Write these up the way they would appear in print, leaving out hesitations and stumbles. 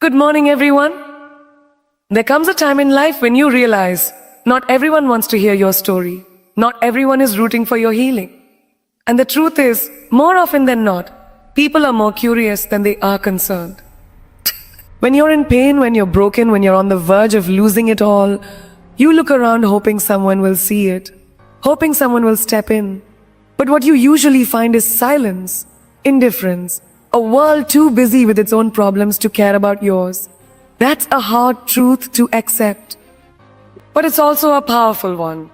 Good morning, everyone. There comes a time in life when you realize not everyone wants to hear your story. Not everyone is rooting for your healing. And the truth is, more often than not, people are more curious than they are concerned. When you're in pain, when you're broken, when you're on the verge of losing it all, you look around hoping someone will see it, hoping someone will step in. But what you usually find is silence, indifference, a world too busy with its own problems to care about yours. That's a hard truth to accept. But it's also a powerful one.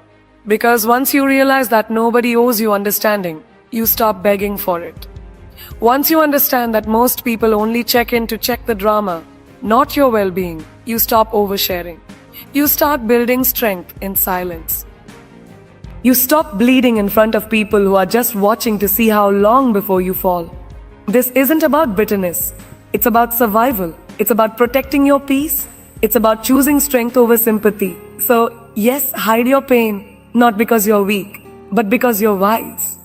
Because once you realize that nobody owes you understanding, you stop begging for it. Once you understand that most people only check in to check the drama, not your well-being, you stop oversharing. You start building strength in silence. You stop bleeding in front of people who are just watching to see how long before you fall. This isn't about bitterness. It's about survival. It's about protecting your peace. It's about choosing strength over sympathy. So, yes, hide your pain, not because you're weak, but because you're wise.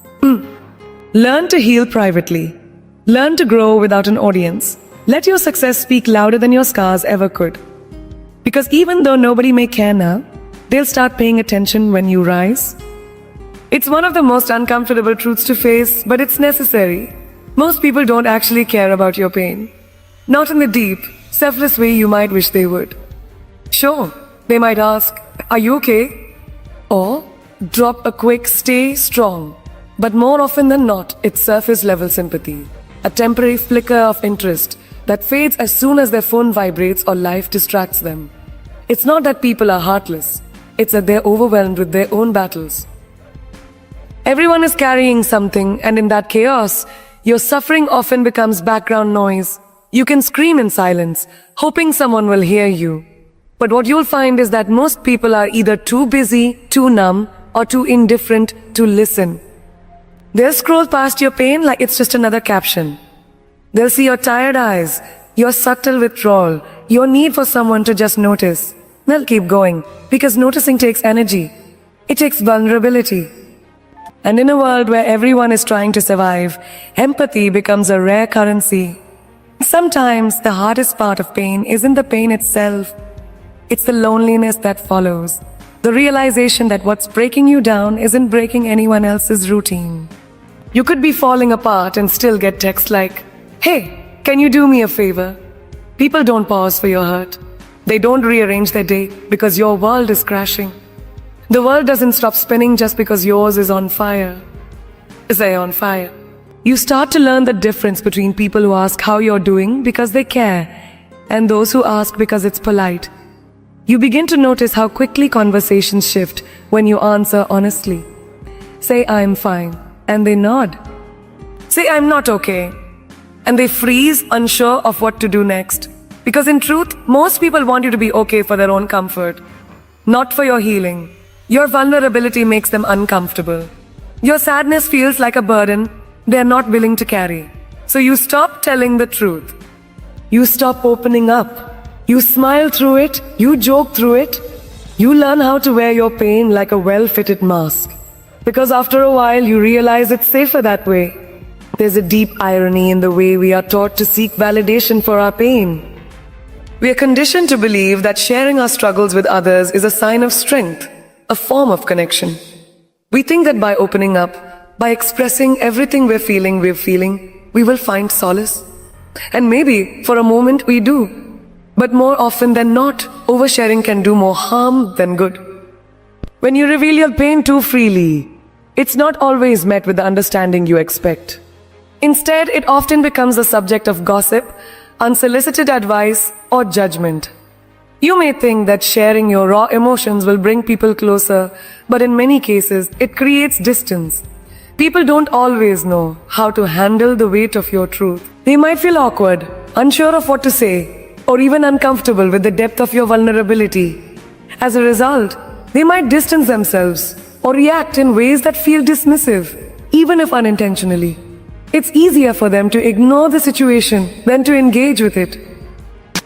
Learn to heal privately. Learn to grow without an audience. Let your success speak louder than your scars ever could. Because even though nobody may care now, they'll start paying attention when you rise. It's one of the most uncomfortable truths to face, but it's necessary. Most people don't actually care about your pain. Not in the deep, selfless way you might wish they would. Sure, they might ask, "Are you okay?" Or drop a quick, "Stay strong." But more often than not, it's surface level sympathy. A temporary flicker of interest that fades as soon as their phone vibrates or life distracts them. It's not that people are heartless. It's that they're overwhelmed with their own battles. Everyone is carrying something, and in that chaos, your suffering often becomes background noise. You can scream in silence, hoping someone will hear you. But what you'll find is that most people are either too busy, too numb, or too indifferent to listen. They'll scroll past your pain like it's just another caption. They'll see your tired eyes, your subtle withdrawal, your need for someone to just notice. They'll keep going, because noticing takes energy. It takes vulnerability. And in a world where everyone is trying to survive, empathy becomes a rare currency. Sometimes the hardest part of pain isn't the pain itself. It's the loneliness that follows. The realization that what's breaking you down isn't breaking anyone else's routine. You could be falling apart and still get texts like, "Hey, can you do me a favor?" People don't pause for your hurt. They don't rearrange their day because your world is crashing. The world doesn't stop spinning just because yours is on fire. They're on fire. You start to learn the difference between people who ask how you're doing because they care, and those who ask because it's polite. You begin to notice how quickly conversations shift when you answer honestly. Say, "I'm fine," and they nod. Say, "I'm not okay," and they freeze, unsure of what to do next. Because in truth, most people want you to be okay for their own comfort, not for your healing. Your vulnerability makes them uncomfortable. Your sadness feels like a burden they're not willing to carry. So you stop telling the truth. You stop opening up. You smile through it. You joke through it. You learn how to wear your pain like a well-fitted mask. Because after a while, you realize it's safer that way. There's a deep irony in the way we are taught to seek validation for our pain. We are conditioned to believe that sharing our struggles with others is a sign of strength, a form of connection. We think that by opening up, by expressing everything we're feeling, we will find solace. And maybe, for a moment, we do. But more often than not, oversharing can do more harm than good. When you reveal your pain too freely, it's not always met with the understanding you expect. Instead, it often becomes the subject of gossip, unsolicited advice, or judgment. You may think that sharing your raw emotions will bring people closer, but in many cases, it creates distance. People don't always know how to handle the weight of your truth. They might feel awkward, unsure of what to say, or even uncomfortable with the depth of your vulnerability. As a result, they might distance themselves or react in ways that feel dismissive, even if unintentionally. It's easier for them to ignore the situation than to engage with it.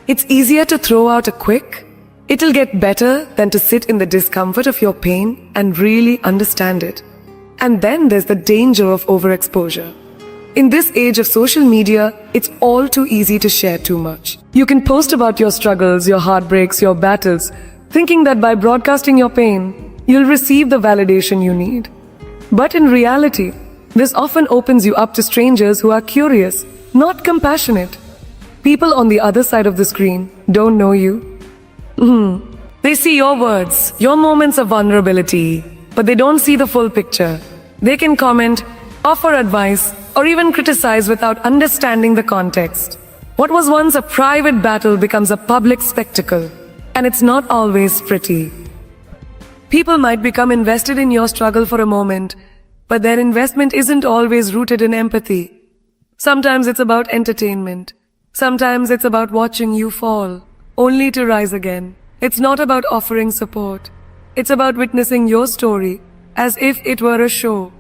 It's easier to throw out a quick, "It'll get better," than to sit in the discomfort of your pain and really understand it. And then there's the danger of overexposure. In this age of social media, it's all too easy to share too much. You can post about your struggles, your heartbreaks, your battles, thinking that by broadcasting your pain, you'll receive the validation you need. But in reality, this often opens you up to strangers who are curious, not compassionate. People on the other side of the screen don't know you. They see your words, your moments of vulnerability, but they don't see the full picture. They can comment, offer advice, or even criticize without understanding the context. What was once a private battle becomes a public spectacle, and it's not always pretty. People might become invested in your struggle for a moment, but their investment isn't always rooted in empathy. Sometimes it's about entertainment. Sometimes it's about watching you fall, only to rise again. It's not about offering support. It's about witnessing your story as if it were a show.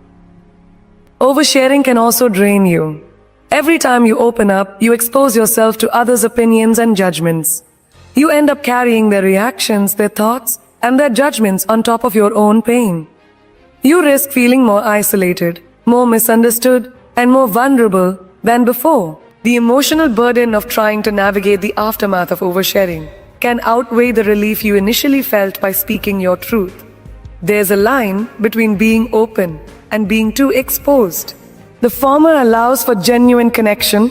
Oversharing can also drain you. Every time you open up, you expose yourself to others' opinions and judgments. You end up carrying their reactions, their thoughts, and their judgments on top of your own pain. You risk feeling more isolated, more misunderstood, and more vulnerable than before. The emotional burden of trying to navigate the aftermath of oversharing can outweigh the relief you initially felt by speaking your truth. There's a line between being open and being too exposed. The former allows for genuine connection.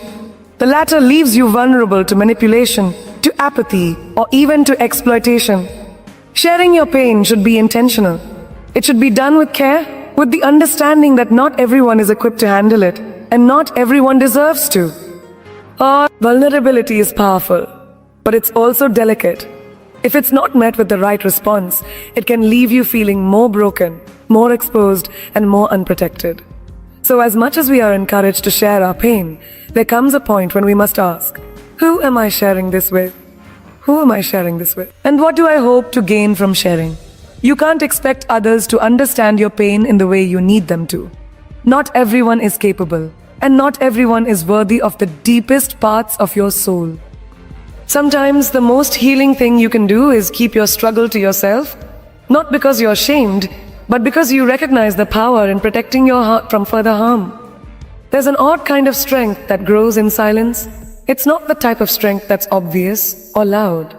The latter leaves you vulnerable to manipulation, to apathy, or even to exploitation. Sharing your pain should be intentional. It should be done with care, with the understanding that not everyone is equipped to handle it, and not everyone deserves to. Vulnerability is powerful, but it's also delicate. If it's not met with the right response, it can leave you feeling more broken, more exposed, and more unprotected. So as much as we are encouraged to share our pain, there comes a point when we must ask, who am I sharing this with? Who am I sharing this with? And what do I hope to gain from sharing? You can't expect others to understand your pain in the way you need them to. Not everyone is capable, and not everyone is worthy of the deepest parts of your soul. Sometimes the most healing thing you can do is keep your struggle to yourself, not because you're ashamed, but because you recognize the power in protecting your heart from further harm. There's an odd kind of strength that grows in silence. It's not the type of strength that's obvious or loud.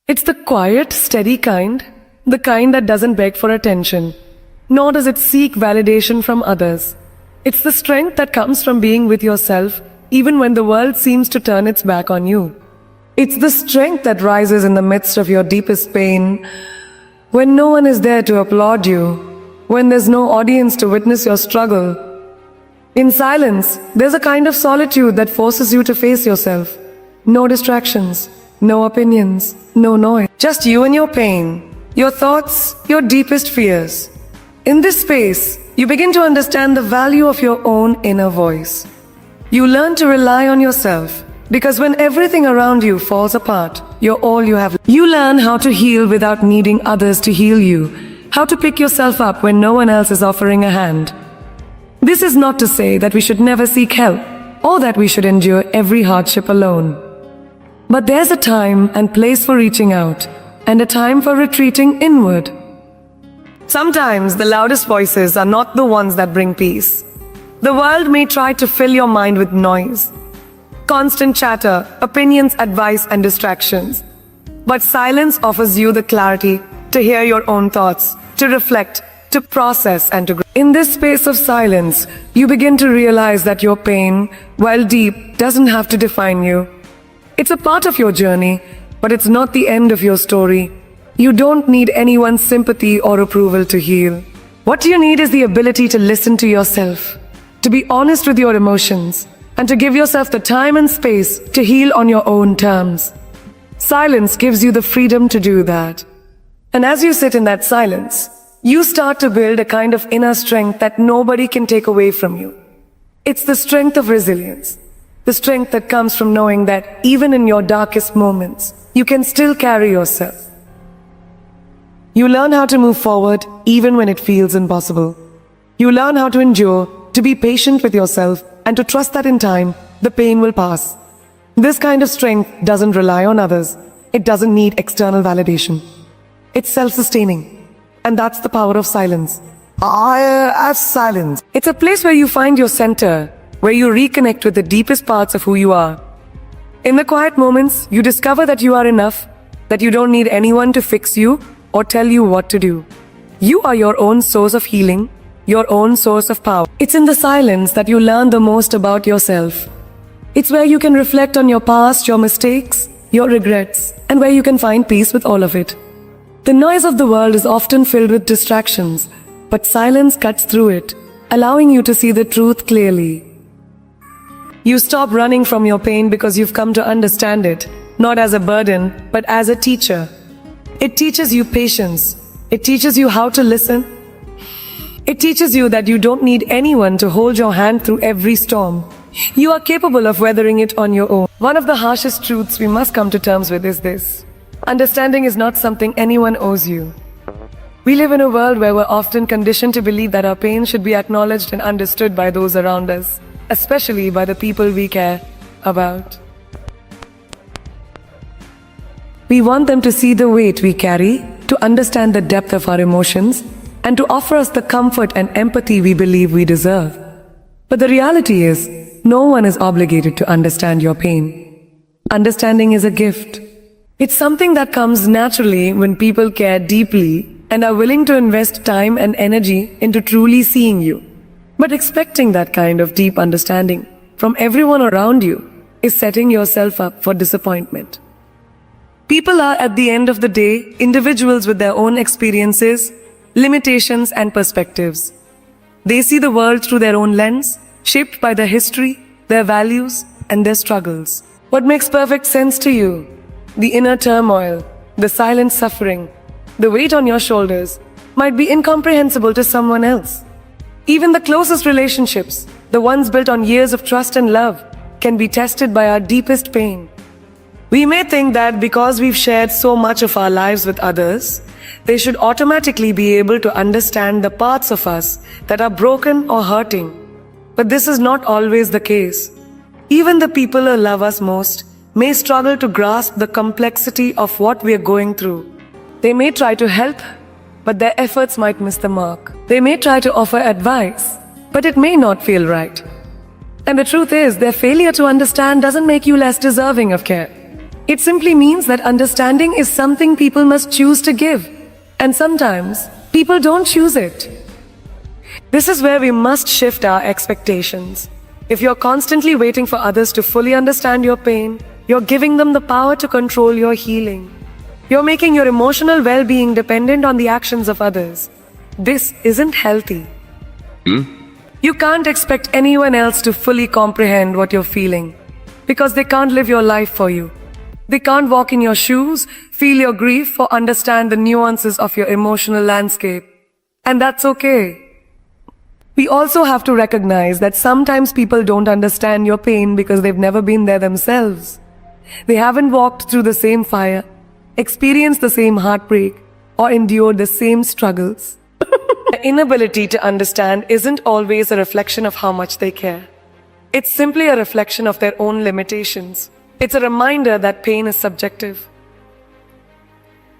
It's the quiet, steady kind, the kind that doesn't beg for attention, nor does it seek validation from others. It's the strength that comes from being with yourself, even when the world seems to turn its back on you. It's the strength that rises in the midst of your deepest pain, when no one is there to applaud you, when there's no audience to witness your struggle. In silence, there's a kind of solitude that forces you to face yourself. No distractions, no opinions, no noise. Just you and your pain, your thoughts, your deepest fears. In this space, you begin to understand the value of your own inner voice. You learn to rely on yourself, because when everything around you falls apart, you're all you have. You learn how to heal without needing others to heal you, how to pick yourself up when no one else is offering a hand. This is not to say that we should never seek help, or that we should endure every hardship alone. But there's a time and place for reaching out, and a time for retreating inward. Sometimes the loudest voices are not the ones that bring peace. The world may try to fill your mind with noise, constant chatter, opinions, advice, and distractions. But silence offers you the clarity to hear your own thoughts, to reflect, to process, and to grow. In this space of silence, you begin to realize that your pain, while deep, doesn't have to define you. It's a part of your journey, but it's not the end of your story. You don't need anyone's sympathy or approval to heal. What you need is the ability to listen to yourself, to be honest with your emotions, and to give yourself the time and space to heal on your own terms. Silence gives you the freedom to do that. And as you sit in that silence, you start to build a kind of inner strength that nobody can take away from you. It's the strength of resilience, the strength that comes from knowing that even in your darkest moments, you can still carry yourself. You learn how to move forward even when it feels impossible. You learn how to endure, to be patient with yourself, and to trust that in time, the pain will pass. This kind of strength doesn't rely on others. It doesn't need external validation. It's self-sustaining. And that's the power of silence. as silence. It's a place where you find your center, where you reconnect with the deepest parts of who you are. In the quiet moments, you discover that you are enough, that you don't need anyone to fix you or tell you what to do. You are your own source of healing, your own source of power. It's in the silence that you learn the most about yourself. It's where you can reflect on your past, your mistakes, your regrets, and where you can find peace with all of it. The noise of the world is often filled with distractions, but silence cuts through it, allowing you to see the truth clearly. You stop running from your pain because you've come to understand it, not as a burden, but as a teacher. It teaches you patience. It teaches you how to listen. It teaches you that you don't need anyone to hold your hand through every storm. You are capable of weathering it on your own. One of the harshest truths we must come to terms with is this: understanding is not something anyone owes you. We live in a world where we're often conditioned to believe that our pain should be acknowledged and understood by those around us, especially by the people we care about. We want them to see the weight we carry, to understand the depth of our emotions, and to offer us the comfort and empathy we believe we deserve. But the reality is, no one is obligated to understand your pain. Understanding is a gift. It's something that comes naturally when people care deeply and are willing to invest time and energy into truly seeing you. But expecting that kind of deep understanding from everyone around you is setting yourself up for disappointment. People are, at the end of the day, individuals with their own experiences, limitations, and perspectives. They see the world through their own lens, shaped by their history, their values, and their struggles. What makes perfect sense to you? The inner turmoil, the silent suffering, the weight on your shoulders, might be incomprehensible to someone else. Even the closest relationships, the ones built on years of trust and love, can be tested by our deepest pain. We may think that because we've shared so much of our lives with others, they should automatically be able to understand the parts of us that are broken or hurting. But this is not always the case. Even the people who love us most may struggle to grasp the complexity of what we are going through. They may try to help, but their efforts might miss the mark. They may try to offer advice, but it may not feel right. And the truth is, their failure to understand doesn't make you less deserving of care. It simply means that understanding is something people must choose to give. And sometimes, people don't choose it. This is where we must shift our expectations. If you're constantly waiting for others to fully understand your pain, you're giving them the power to control your healing. You're making your emotional well-being dependent on the actions of others. This isn't healthy. You can't expect anyone else to fully comprehend what you're feeling, because they can't live your life for you. They can't walk in your shoes, feel your grief, or understand the nuances of your emotional landscape. And that's okay. We also have to recognize that sometimes people don't understand your pain because they've never been there themselves. They haven't walked through the same fire, experienced the same heartbreak, or endured the same struggles. The inability to understand isn't always a reflection of how much they care. It's simply a reflection of their own limitations. It's a reminder that pain is subjective.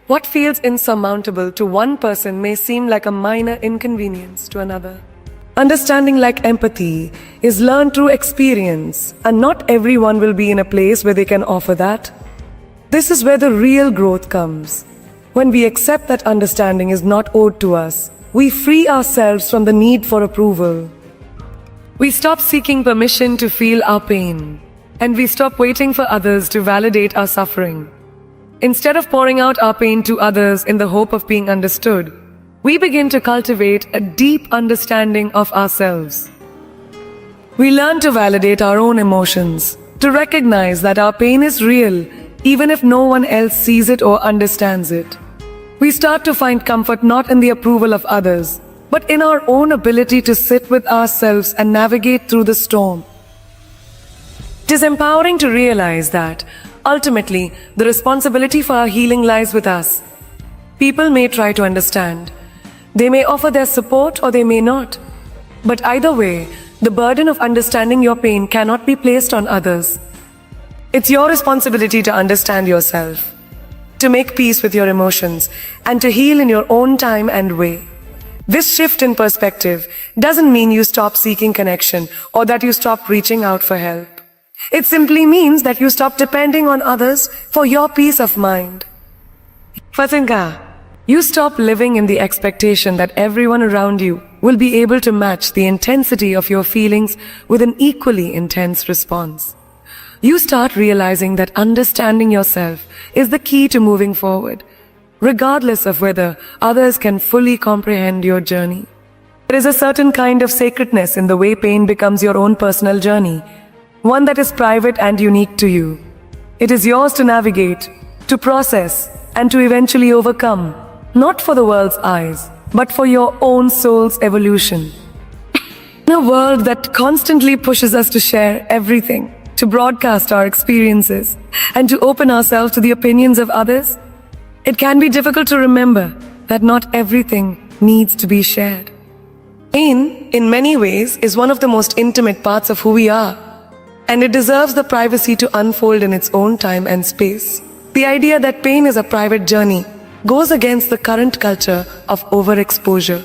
What feels insurmountable to one person may seem like a minor inconvenience to another. Understanding, like empathy, is learned through experience, and not everyone will be in a place where they can offer that. This is where the real growth comes. When we accept that understanding is not owed to us, we free ourselves from the need for approval. We stop seeking permission to feel our pain, and we stop waiting for others to validate our suffering. Instead of pouring out our pain to others in the hope of being understood, we begin to cultivate a deep understanding of ourselves. We learn to validate our own emotions, to recognize that our pain is real, even if no one else sees it or understands it. We start to find comfort not in the approval of others, but in our own ability to sit with ourselves and navigate through the storm. It is empowering to realize that, ultimately, the responsibility for our healing lies with us. People may try to understand. They may offer their support or they may not. But either way, the burden of understanding your pain cannot be placed on others. It's your responsibility to understand yourself, to make peace with your emotions, and to heal in your own time and way. This shift in perspective doesn't mean you stop seeking connection or that you stop reaching out for help. It simply means that you stop depending on others for your peace of mind. Fatinga, you stop living in the expectation that everyone around you will be able to match the intensity of your feelings with an equally intense response. You start realizing that understanding yourself is the key to moving forward, regardless of whether others can fully comprehend your journey. There is a certain kind of sacredness in the way pain becomes your own personal journey, one that is private and unique to you. It is yours to navigate, to process, and to eventually overcome, not for the world's eyes, but for your own soul's evolution. In a world that constantly pushes us to share everything, to broadcast our experiences, and to open ourselves to the opinions of others, it can be difficult to remember that not everything needs to be shared. Pain, in many ways, is one of the most intimate parts of who we are, and it deserves the privacy to unfold in its own time and space. The idea that pain is a private journey goes against the current culture of overexposure.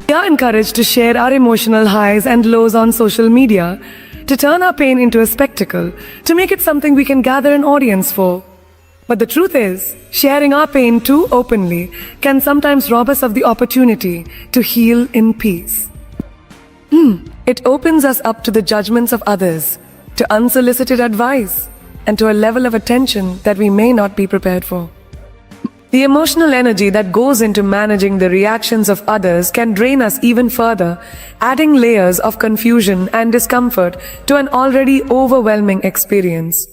We are encouraged to share our emotional highs and lows on social media, to turn our pain into a spectacle, to make it something we can gather an audience for. But the truth is, sharing our pain too openly can sometimes rob us of the opportunity to heal in peace. It opens us up to the judgments of others, to unsolicited advice, and to a level of attention that we may not be prepared for. The emotional energy that goes into managing the reactions of others can drain us even further, adding layers of confusion and discomfort to an already overwhelming experience.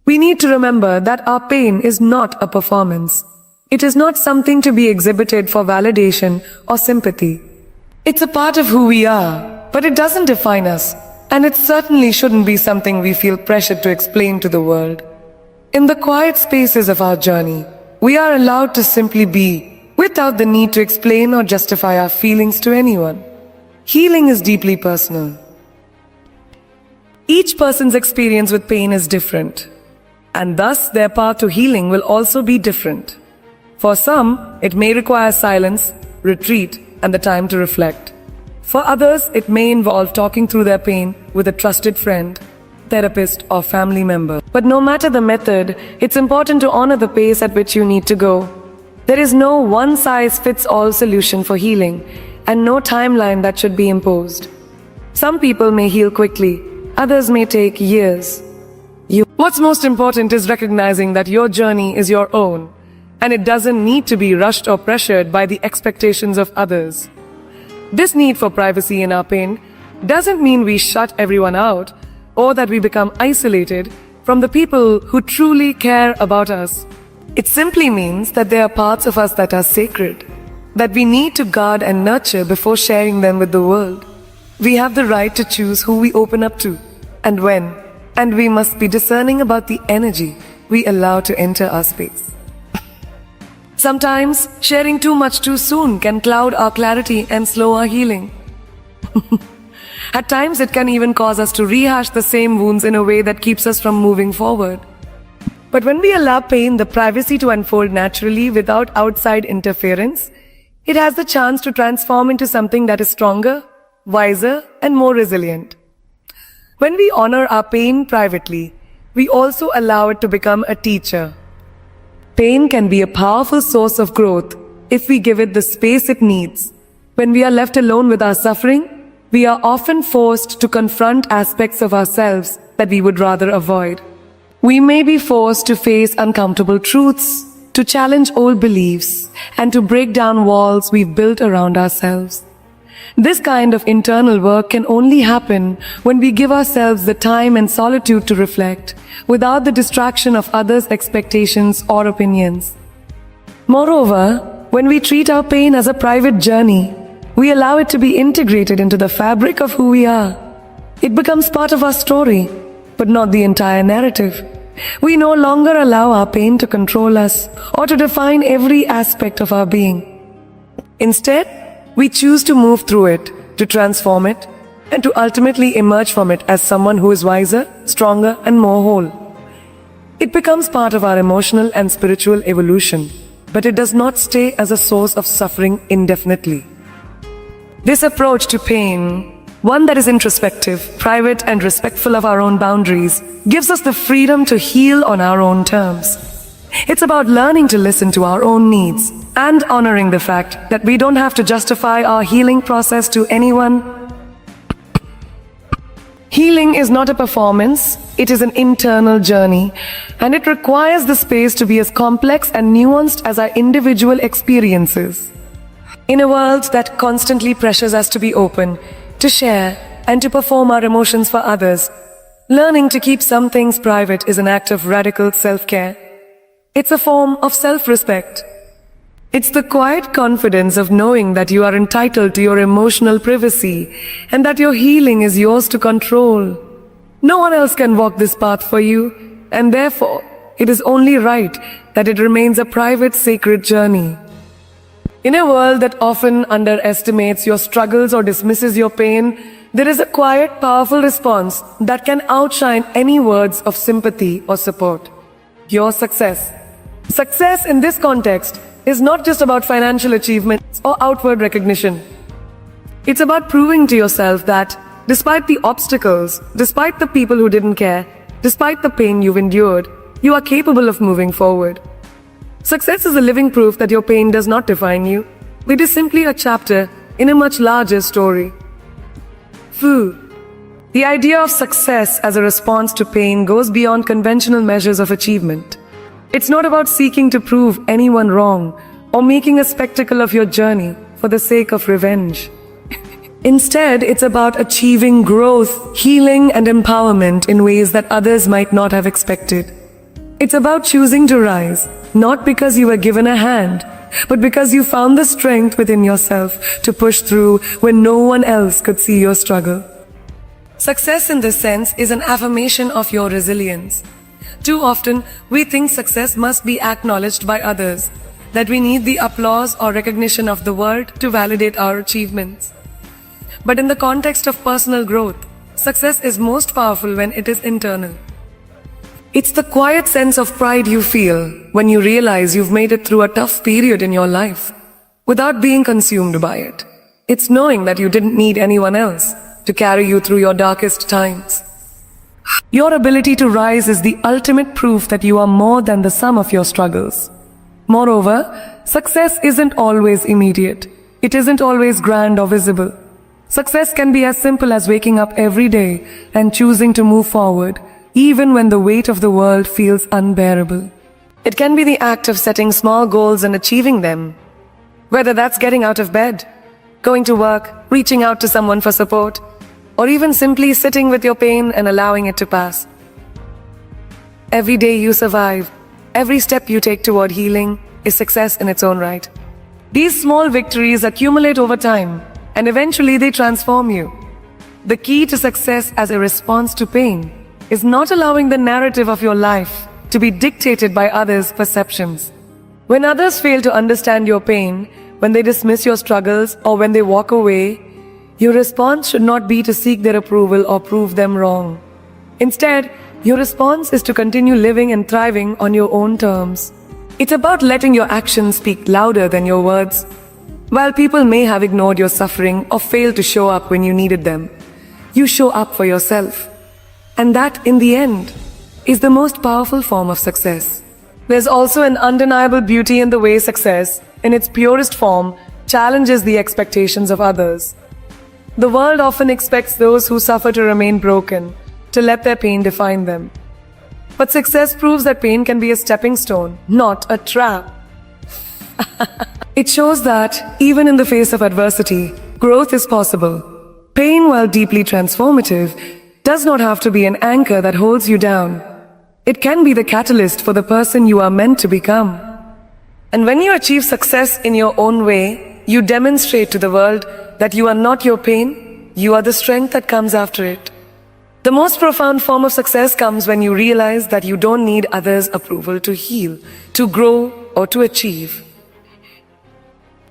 We need to remember that our pain is not a performance. It is not something to be exhibited for validation or sympathy. It's a part of who we are, but it doesn't define us, and it certainly shouldn't be something we feel pressured to explain to the world. In the quiet spaces of our journey, we are allowed to simply be, without the need to explain or justify our feelings to anyone. Healing is deeply personal. Each person's experience with pain is different, and thus their path to healing will also be different. For some, it may require silence, retreat, and the time to reflect. For others, it may involve talking through their pain with a trusted friend, therapist, or family member. But no matter the method, it's important to honor the pace at which you need to go. There is no one-size-fits-all solution for healing, and no timeline that should be imposed. Some people may heal quickly, others may take years. What's most important is recognizing that your journey is your own, and it doesn't need to be rushed or pressured by the expectations of others. This need for privacy in our pain doesn't mean we shut everyone out, or that we become isolated from the people who truly care about us. It simply means that there are parts of us that are sacred, that we need to guard and nurture before sharing them with the world. We have the right to choose who we open up to, and when, and we must be discerning about the energy we allow to enter our space. Sometimes, sharing too much too soon can cloud our clarity and slow our healing. At times, it can even cause us to rehash the same wounds in a way that keeps us from moving forward. But when we allow pain the privacy to unfold naturally without outside interference, it has the chance to transform into something that is stronger, wiser, and more resilient. When we honor our pain privately, we also allow it to become a teacher. Pain can be a powerful source of growth if we give it the space it needs. When we are left alone with our suffering, we are often forced to confront aspects of ourselves that we would rather avoid. We may be forced to face uncomfortable truths, to challenge old beliefs, and to break down walls we've built around ourselves. This kind of internal work can only happen when we give ourselves the time and solitude to reflect, without the distraction of others' expectations or opinions. Moreover, when we treat our pain as a private journey, we allow it to be integrated into the fabric of who we are. It becomes part of our story, but not the entire narrative. We no longer allow our pain to control us or to define every aspect of our being. Instead, we choose to move through it, to transform it, and to ultimately emerge from it as someone who is wiser, stronger, and more whole. It becomes part of our emotional and spiritual evolution, but it does not stay as a source of suffering indefinitely. This approach to pain, one that is introspective, private, and respectful of our own boundaries, gives us the freedom to heal on our own terms. It's about learning to listen to our own needs and honoring the fact that we don't have to justify our healing process to anyone. Healing is not a performance, it is an internal journey, and it requires the space to be as complex and nuanced as our individual experiences. In a world that constantly pressures us to be open, to share, and to perform our emotions for others, learning to keep some things private is an act of radical self-care. It's a form of self-respect. It's the quiet confidence of knowing that you are entitled to your emotional privacy and that your healing is yours to control. No one else can walk this path for you, and therefore, it is only right that it remains a private, sacred journey. In a world that often underestimates your struggles or dismisses your pain, there is a quiet, powerful response that can outshine any words of sympathy or support. Your success. Success in this context is not just about financial achievements or outward recognition. It's about proving to yourself that, despite the obstacles, despite the people who didn't care, despite the pain you've endured, you are capable of moving forward. Success is a living proof that your pain does not define you. It is simply a chapter in a much larger story. The idea of success as a response to pain goes beyond conventional measures of achievement. It's not about seeking to prove anyone wrong or making a spectacle of your journey for the sake of revenge. Instead, it's about achieving growth, healing, and empowerment in ways that others might not have expected. It's about choosing to rise, not because you were given a hand, but because you found the strength within yourself to push through when no one else could see your struggle. Success in this sense is an affirmation of your resilience. Too often, we think success must be acknowledged by others, that we need the applause or recognition of the world to validate our achievements. But in the context of personal growth, success is most powerful when it is internal. It's the quiet sense of pride you feel when you realize you've made it through a tough period in your life without being consumed by it. It's knowing that you didn't need anyone else to carry you through your darkest times. Your ability to rise is the ultimate proof that you are more than the sum of your struggles. Moreover, success isn't always immediate. It isn't always grand or visible. Success can be as simple as waking up every day and choosing to move forward, even when the weight of the world feels unbearable. It can be the act of setting small goals and achieving them. Whether that's getting out of bed, going to work, reaching out to someone for support, or even simply sitting with your pain and allowing it to pass. Every day you survive, every step you take toward healing is success in its own right. These small victories accumulate over time, and eventually they transform you. The key to success as a response to pain is not allowing the narrative of your life to be dictated by others' perceptions. When others fail to understand your pain, when they dismiss your struggles, or when they walk away, your response should not be to seek their approval or prove them wrong. Instead, your response is to continue living and thriving on your own terms. It's about letting your actions speak louder than your words. While people may have ignored your suffering or failed to show up when you needed them, you show up for yourself. And that, in the end, is the most powerful form of success. There's also an undeniable beauty in the way success, in its purest form, challenges the expectations of others. The world often expects those who suffer to remain broken, to let their pain define them. But success proves that pain can be a stepping stone, not a trap. It shows that, even in the face of adversity, growth is possible. Pain, while deeply transformative, does not have to be an anchor that holds you down. It can be the catalyst for the person you are meant to become. And when you achieve success in your own way, you demonstrate to the world that you are not your pain, you are the strength that comes after it. The most profound form of success comes when you realize that you don't need others' approval to heal, to grow, or to achieve.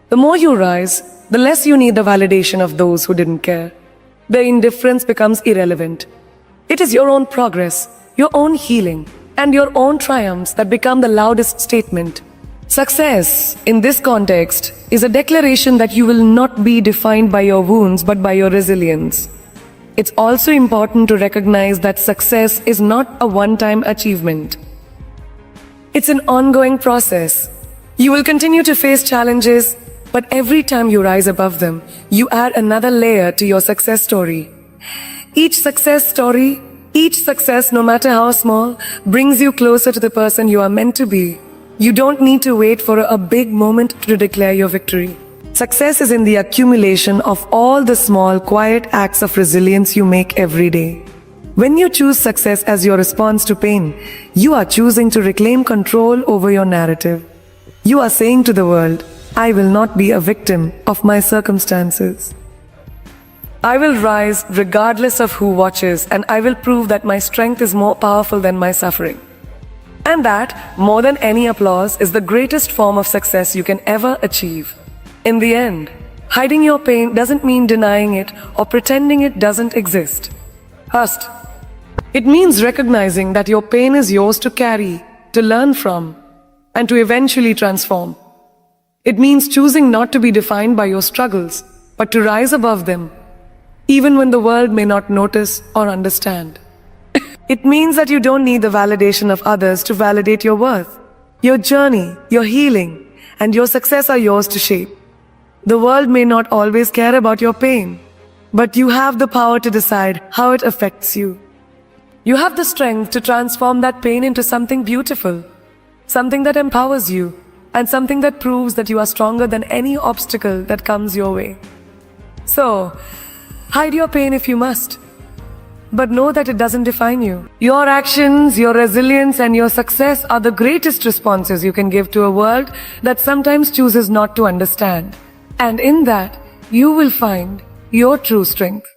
The more you rise, the less you need the validation of those who didn't care. The indifference becomes irrelevant. It is your own progress, your own healing, and your own triumphs that become the loudest statement. Success, in this context, is a declaration that you will not be defined by your wounds but by your resilience. It's also important to recognize that success is not a one-time achievement. It's an ongoing process. You will continue to face challenges, but every time you rise above them, you add another layer to your success story. Each success, no matter how small, brings you closer to the person you are meant to be. You don't need to wait for a big moment to declare your victory. Success is in the accumulation of all the small, quiet acts of resilience you make every day. When you choose success as your response to pain, you are choosing to reclaim control over your narrative. You are saying to the world, I will not be a victim of my circumstances. I will rise regardless of who watches, and I will prove that my strength is more powerful than my suffering. And that, more than any applause, is the greatest form of success you can ever achieve. In the end, hiding your pain doesn't mean denying it or pretending it doesn't exist. First, it means recognizing that your pain is yours to carry, to learn from, and to eventually transform. It means choosing not to be defined by your struggles, but to rise above them, even when the world may not notice or understand. It means that you don't need the validation of others to validate your worth. Your journey, your healing, and your success are yours to shape. The world may not always care about your pain, but you have the power to decide how it affects you. You have the strength to transform that pain into something beautiful, something that empowers you, and something that proves that you are stronger than any obstacle that comes your way. So, hide your pain if you must, but know that it doesn't define you. Your actions, your resilience, and your success are the greatest responses you can give to a world that sometimes chooses not to understand. And in that, you will find your true strength.